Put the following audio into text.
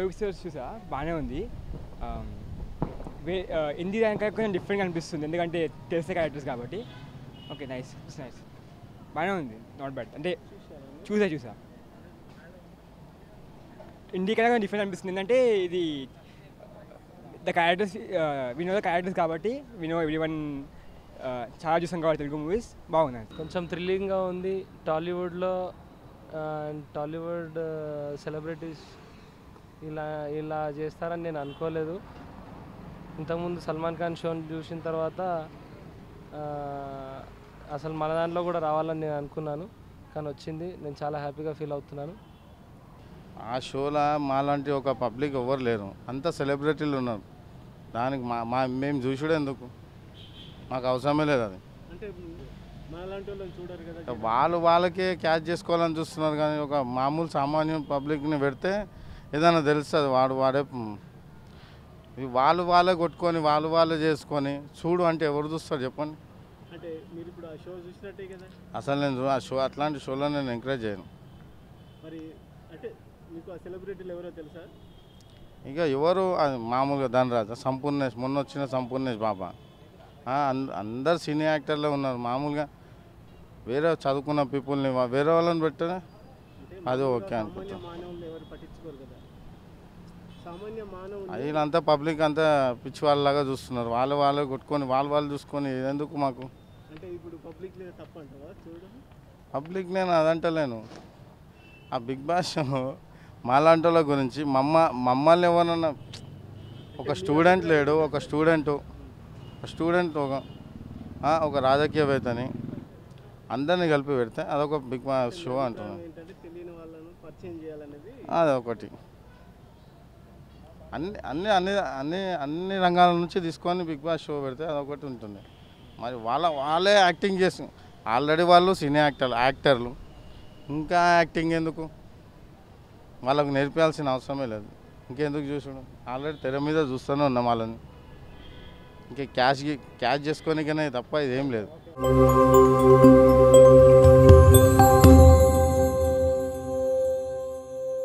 Episodes చూసా, బాగానే ఉంది. హిందీ దానికంటే కొంచెం డిఫరెంట్ అనిపిస్తుంది, ఎందుకంటే తెలిసే క్యారెక్టర్స్ కాబట్టి. ఓకే, నైస్ నైస్, బాగానే ఉంది, నాట్ బ్యాడ్. అంటే చూసా హిందీ కన్నా కొంచెం డిఫరెంట్ అనిపిస్తుంది, ఎందుకంటే ఇది ద క్యారెక్టర్స్, వినో ద క్యారెక్టర్స్ కాబట్టి, వినో ఎవ్రీవన్, చాలా చూసాం కాబట్టి తెలుగు మూవీస్. బాగున్నాయి, కొంచెం థ్రిల్లింగ్గా ఉంది. టాలీవుడ్లో టాలీవుడ్ సెలబ్రిటీస్ ఇలా చేస్తారని నేను అనుకోలేదు. ఇంతకుముందు సల్మాన్ ఖాన్ షోని చూసిన తర్వాత అసలు మన దాంట్లో కూడా రావాలని నేను అనుకున్నాను, కానీ వచ్చింది. నేను చాలా హ్యాపీగా ఫీల్ అవుతున్నాను. ఆ షోలో మాలాంటి ఒక పబ్లిక్ ఎవరు లేరు, అంతా సెలబ్రిటీలు ఉన్నారు. దానికి మేము చూసుడే ఎందుకు, మాకు అవసరమే లేదు అది. వాళ్ళకే క్యాచ్ చేసుకోవాలని చూస్తున్నారు, కానీ ఒక మామూలు సామాన్య పబ్లిక్ని పెడితే ఏదైనా తెలుస్తుంది. వాడే వాళ్ళే కొట్టుకొని వాళ్ళే చేసుకొని చూడు అంటే ఎవరు చూస్తారు చెప్పండి. అంటే మీరు ఇప్పుడు ఆ షో చూసినట్టే కదా. అసలు నేను ఆ షో, అట్లాంటి షోలో నేను ఎంకరేజ్ చేయను. మరి అంటే మీకు ఆ సెలబ్రిటీలు ఎవరో తెలుసా? ఇక ఎవరు మామూలుగా ధనరాజు, సంపూర్ణేష్, మొన్న వచ్చిన సంపూర్ణేష్ బాబా, అందరు సినీ యాక్టర్లే ఉన్నారు. మామూలుగా వేరే చదువుకున్న పీపుల్ని వేరే వాళ్ళని పెట్టినా అది ఓకే అనుకుంటా. వీళ్ళంతా పబ్లిక్ అంతా పిచ్చి వాళ్ళలాగా చూస్తున్నారు, వాళ్ళే కొట్టుకొని వాళ్ళు చూసుకొని ఎందుకు మాకు. అంటే ఇప్పుడు పబ్లిక్ నేను అదంటలేను. ఆ బిగ్ బాస్ మాలాంటి వాళ్ళ గురించి మమ్మల్ని ఎవరన్నా, ఒక స్టూడెంట్ లేడు, ఒక స్టూడెంట్ ఒక రాజకీయవేత్తని అందరినీ కలిపి పెడితే అదొక బిగ్ బాస్ షో అంటున్నాను. అదొకటి అన్ని రంగాల నుంచి తీసుకొని బిగ్ బాస్ షో పెడితే అదొకటి ఉంటుంది. మరి వాళ్ళే యాక్టింగ్ చేసి, ఆల్రెడీ వాళ్ళు సినీ యాక్టర్లు ఇంకా యాక్టింగ్ ఎందుకు, వాళ్ళకు నేర్పించాల్సిన అవసరమే లేదు. ఇంకెందుకు చూసుడు, ఆల్రెడీ తెర మీద చూస్తూనే ఉన్నాం వాళ్ళని. ఇంకా క్యాచ్ చేసుకోనికనే తప్ప ఇదేం లేదు.